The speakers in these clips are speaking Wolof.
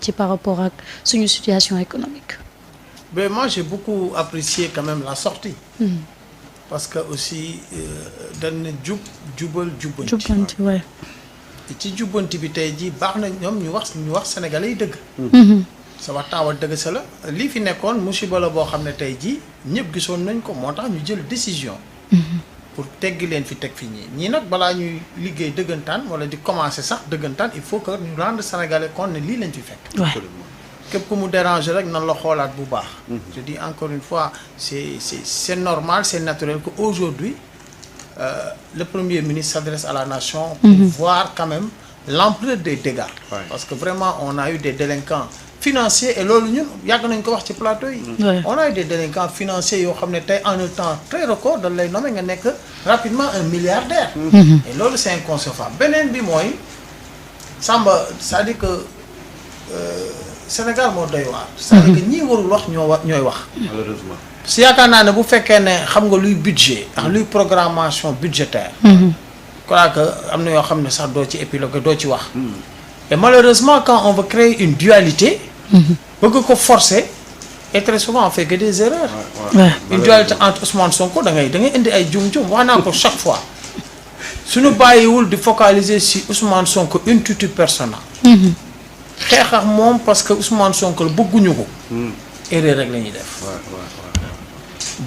ci par rapport ak suñu situation économique. Mais moi j'ai beaucoup apprécié quand même la sortie. Parce que aussi dañ ne jubal jubbanti. Ouais. ci jubbanti bi tey jii baax na ñoom ñu wax sénégalais yi dëgg. sa waxtaan wa dëgg sa la lii fi nekkoon musiba la boo xam ne tey jii ñëpp gisoon nañ ko moo tax ñu jël décision. pour teggi leen fi teg fi ñii nag balaa ñuy liggéey dëggantaan wala di commencer sax dëggantaan il faut que ñu rendre sénégalais compte ne lii lañ fi fekk. képp ku mu déranger rek nan la xoolaat bu baax. je dis encore une fois c'est normal c'est naturel que aujourd'hui le premier ministre s'adresse à la nation pour voir quand même l'ampleur des dégâts. Parce que vraiment on a eu des délinquants financiers et loolu ñun yàgg nañ ko wax ci plateau yi. On a eu des délinquants financiers yoo xam ne tey en un temps très record dañ lay nommer nga nekk rapidement un milliardaire. Et loolu c'est inconcevable beneen bi mooy Samba c'est-à-dire que Sénégal moo doy waar. c'est-à-dire que ñii warul wax ñooy wax. Malheureusement. si yaakaar naa ne bu fekkee ne xam nga luy budget ak luy programmation budgétaire. crois que am na yoo xam ne sax doo ci épilogue doo ci wax. Et malheureusement quand on veut créer une dualité. bëgg ko forcer et très souvent on fait que des erreurs. Une dualité entre Ousmane Sonko da ngay indi ay jum-jum wax naa ko chaque fois. suñu bàyyiwul di focaliser si Ousmane Sonko une tuuti personnelle. xeex ak moom parce que Ousmane Sonko bëgguñu ko. erreur rek la ñuy def.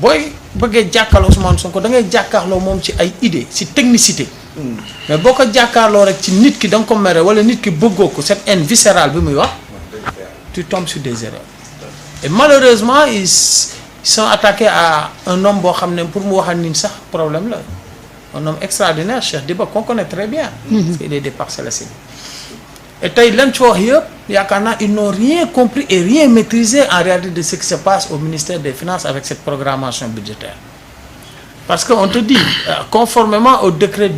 booy bëggee jàkkaarloo Ousmane Sonko da ngay jàkkaarloo moom ci ay idées ci technicité. mais boo ko jàkkaarloo rek ci nit ki da nga ko mere wala nit ki bëggoo ko cette haine viscérale bi muy wax. tu tombes sur des erreurs. et malheureusement ils sont attaqués à un homme boo xam ne pour mu wax ak nit sax problème la un homme extraordinaire Cheikh Diba qu'on connaît très bien. parce qu'il est des Parcelles Assainies. et tey lan ci wax yëpp yaakaar naa ils n'ont rien compris et rien maîtrisé en réalité de ce qui se passe au ministère des Finances avec cette programmation budgétaire. Parce que on te dit conformément au décret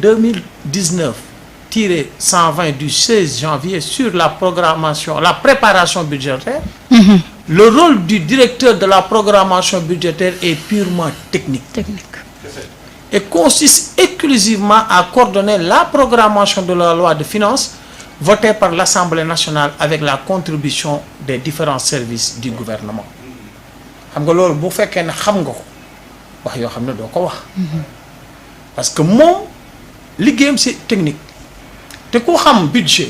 2019-120 du 16 janvier sur la programmation, la préparation budgétaire, le rôle du directeur de la programmation budgétaire est purement technique. Et consiste exclusivement à coordonner la programmation de la loi de finances votée par l'Assemblée nationale avec la contribution des différents services du gouvernement. xam nga loolu bu fekkee ne xam nga ko wax yoo xam ne doo ko wax. parce que moom liggéeyam c'est technique te ku xam budget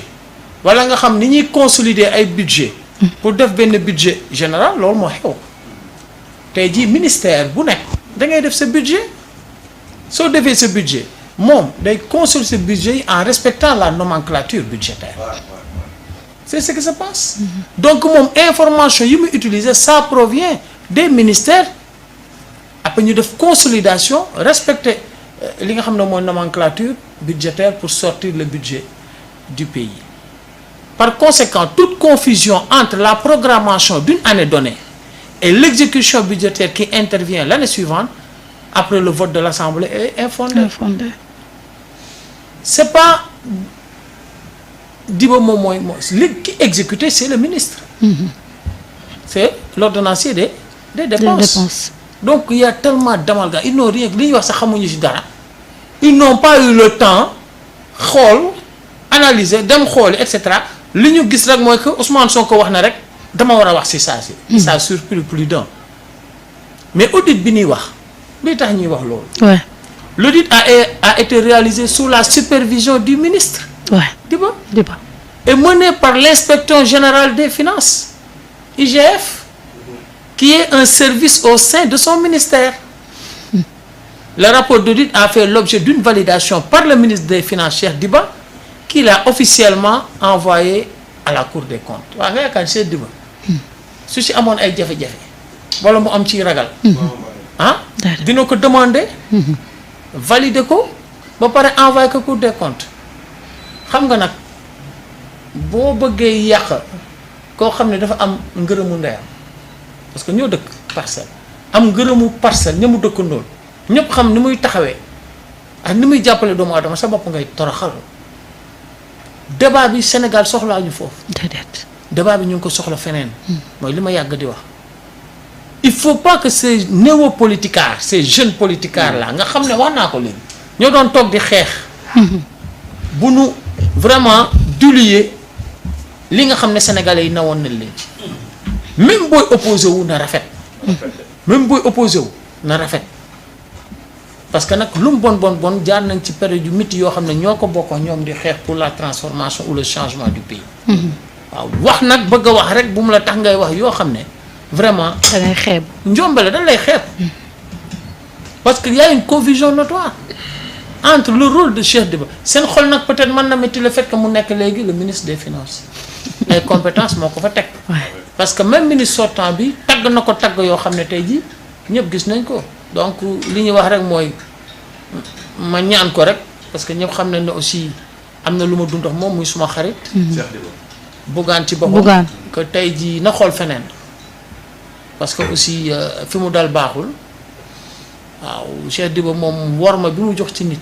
wala nga xam ni ñuy consolider ay budget pour def benn budget général loolu moo xew tey jii ministère bu nekk da ngay def sa budget soo defee sa budget moom day consolider sa budget yi en respectant la nomenclature budgétaire. C'est ce qui se passe. Donc moom information yi muy utiliser ça provient des ministères après ñu def consolidation respecter li nga xam ne mooy nomenclature budgétaire pour sortir le budget du pays. Par conséquent, toute confusion entre la programmation d'une année donnée et l'exécution budgétaire qui intervient l'année suivante après le vote de l'Assemblée est infondée. C'est pas Diba moom mooy li ki exécuté c'est le ministre. C'est l'ordonnancier des dépenses. Donc il y a tellement d'amalgame ils n'ont rien li ñuy wax sax xamuñu ci dara. Ils n'ont pas eu le temps xool analyser dem xool et cetera li ñu gis rek mooy que Ousmane Sonko wax na rek dama war a wax ci saa si. ça a surpris plus d'un. Mais audit bi ñuy wax li tax ñuy wax loolu. L'audit a été réalisé sous la supervision du ministre. Diba. Et mené par l'inspection générale des finances, IGF, qui est un service au sein de son ministère. Le rapport d'audit a fait l'objet d'une validation par le ministre des Finances, Cheikh Diba, qui l'a officiellement envoyé à la Cour des comptes. Waa nga yaakaar Cheikh Diba su si amoon ay jafe-jafe wala mu am ci ragal dina ko demander valider ko ba pare envoyer ko Cour des comptes. xam nga nag boo bëggee yàq koo xam ne dafa am ngërëmu ndeyam parce que ñoo dëkk Parcelles am ngërëmu Parcelles ña mu dëkkandool ñëpp xam ni muy taxawee ak ni muy jàppale doomu adama sa bopp ngay toroxal. débat bi Sénégal soxlaa ñu foofu. déedéet débat bi ñu ngi ko soxla feneen. mooy li ma yàgg di wax. il faut pas que ces néo-politicards ces jeunes politicards là nga xam ne wax naa ko léegi ñoo doon toog di xeex. bu nu vraiment diluer li nga xam ne sénégalais yi nawoon nañ leen ci même booy opposé wu na rafet même booy opposé wu na rafet parce que nag lu mu bon jaar nañ ci période yu métti yoo xam ne ñoo ko bokkoo ñoom di xeex pour la transformation ou le changement du pays waaw wax nag bëgg a wax rek bu mu la tax ngay wax yoo xam ne vraiment da ngay xeeb njombale dañ lay xeeb parce que y a une confusion notoire entre le rôle de Cheikh Diba seen xol nag peut-être mën na métti le fait que mu nekk léegi le ministre des finances les compétences moo ko fa teg parce que même ministre sortant bi tagg na ko tagg yoo xam ne tey jii ñëpp gis nañ ko donc li ñuy wax rek mooy ma ñaan ko rek parce que ñëpp xam nañ ne aussi am na lu ma dund ak moom muy suma xarit Bougane ci boppam que tey jii na xool feneen parce que aussi fi mu dal baaxul waaw Cheikh Diba moom worma bi mu jox ci nit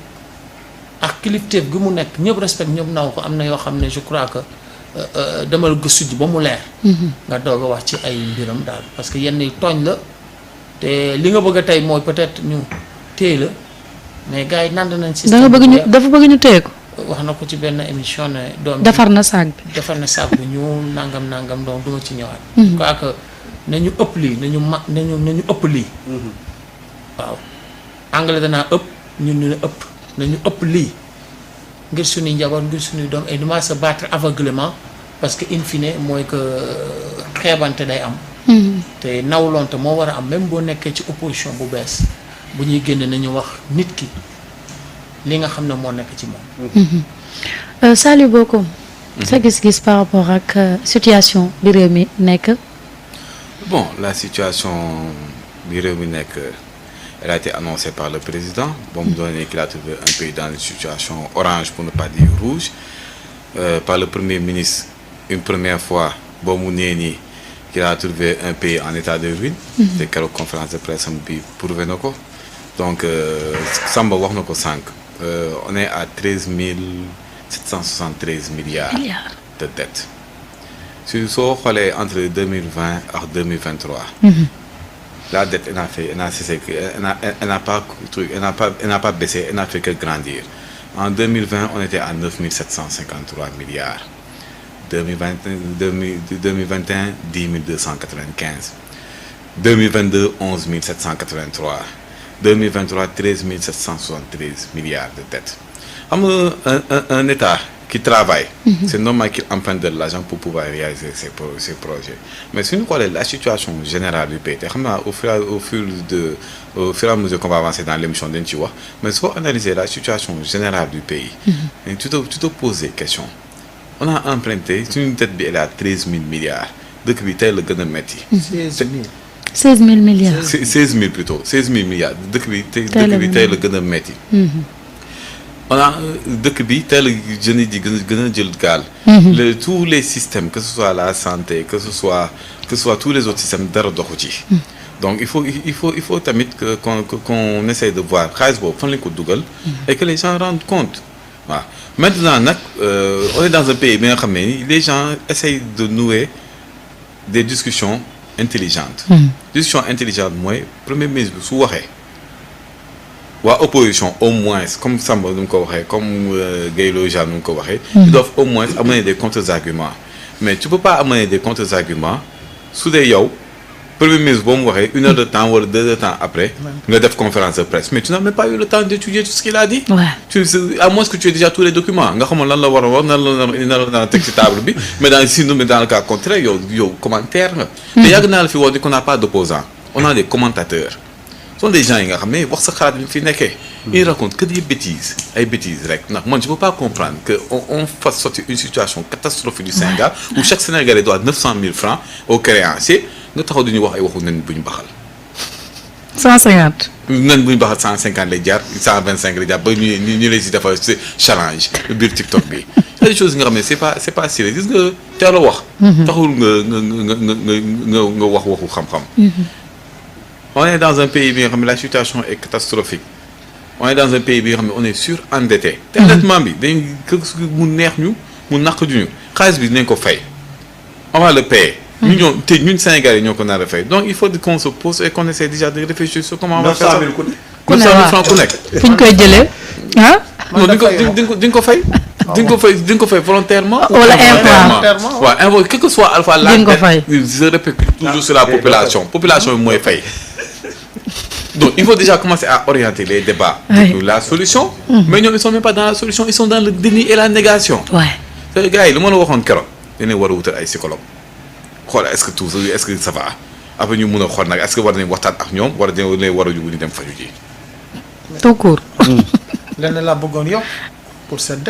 ak kilifteef gi mu nekk ñëpp respect ñëpp naw ko am na yoo xam ne je crois que demal gëstu ji ba mu leer nga doog a wax ci ay mbiram daal parce que yenn yi tooñ la te li nga bëgg a tey mooy peut-être ñu téye la mais gars yi nand nañ système dafa bëgg ñu téye ko wax na ko ci benn émission ne doom defar na saag bi ñu nangam donc duma ci ñëwaat quoi que nañu ëpp lii nañu ëpp lii waaw anglais danaa ëpp ñun ñu ne ëpp nañu ëpp lii ngir suñuy njaboot ngir suñuy doom et duma se battre aveuglément parce que in fine mooy que xeebante day am te nawlonte moo war a am même boo nekkee ci opposition bu bees bu ñuy génne nañu wax nit ki li nga xam ne moo nekk ci moom Saliou Bokoum sa gis-gis par rapport ak situation bi réew mi nekk bon la situation bi réew mi nekk elle a été annoncée par le président bon mu donné qu'il a trouvé un pays dans une situation orange pour ne pas dire rouge par le premier ministre une première fois boo mu nee nii qu'il a trouvé un pays en état de ruine te keroog conférence de presse bi prouvé na ko donc Samba wax na ko sànq on est à 13 milliards de dettes soo xoolee entre 2020 ak 2023 la dette elle n'a pas baissé, elle n'a fait que grandir. En 2020, on était à 9 753 milliards. 2021, 10 295. 2022, 11 783. 2023, 13 773 milliards de dettes. Un État qui travaille, c'est normal qu'il emprunte de l'argent pour pouvoir réaliser ses projets. Mais si nous regardons la situation générale du pays, au fur et à mesure qu'on va avancer dans l'émission d'Inchiwa, mais il faut analyser la situation générale du pays. Et tu te poses des questions. On a emprunté, une dette elle est à 13 000 milliards. Depuis tel le gain métier. 16 000 milliards. 16 000 plutôt, 16 000 milliards. Depuis tel le gain métier. On a dëkk bi teel jeunes yi di gën a jël gaal. Tous les systèmes que ce soit la santé que ce soit tous les autres systèmes dara doxu ci. Donc il faut tamit qu'on essaye de voir xaalis boobu fan lañ ko dugal. Et que les gens rendent compte waaw. Maintenant nag on est dans un pays bi nga xam ne les gens essayent de nouer des discussions intelligentes. Discussion intelligente mooy premier ministre bi su waxee. waa opposition au moins comme Samba nu mu ko waxee comme Guèye Lô nu mu ko waxee. ils doivent au moins amener des contre-arguments mais tu peux pas amener des contre-arguments su dee yow premier ministre boo mu waxee 1 heure de temps wala 2 heures de temps après nga def conférence de presse mais tu n'as même pas eu le temps d'étudier tout ce qu'il a dit. À moins que tu aies déjà tous les documents nga xamoon lan la war a wax nan la teg ci table bi mais dans le cas contraire yow commentaire nga. te yàgg naa la fi wax di qu'on n'a pas d'opposants on a des commentateurs. Ce sont des gens qui ont wax sa xalaat bi fi nekkee. Ils racontent que des bêtises ay bêtises rek ndax man je peux pas comprendre que on fasse sortir une situation catastrophique du Sénégal où chaque Sénégalais doit 900 000 francs au créancier nga taxaw di ñu wax ay waxu nen bu ñu baxal. 150. nen bu ñu baxal 150 lay jaar 125 lay jaar ba ñu lay si defal challenge biir TikTok bi. Il y a des choses nga xam ne c'est pas sérieux gis nga teel a wax. taxul nga wax waxu xam-xam. On est dans un pays où la situation est catastrophique. On est dans un pays où on est surendetté. Endettement bi dañ mu neex ñu mu naq ñu xaalis bi dinañ ko fay. On va le payer. ñun Sénégalais ñoo ko nar a fay donc il faut qu'on se pose et qu'on essaie déjà de réfléchir sur comment on va faire ça. 900 000 francs ku nekk. fu ñu koy jëlee ah. non di nga ko fay. di nga ko fay volontairement. wala volontairement waaw quel que soit alpha la di nga ko fay. je répète toujours sur la population bi mooy fay. Donc il faut déjà commencer à orienter les débats. Oui. La solution. Mais ñoom ils sont même pas dans la solution ils sont dans le déni et la négation. c'est gars yi lu ma la waxoon keroog dañuy war a wutal ay psychologue xool est-ce que ça va après ñu mun a xool nag est-ce que war nañu waxtaan ak ñoom war a yóbbu ñu dem faju ji. tout court. lenn laa bëggoon yokk pour cette dette.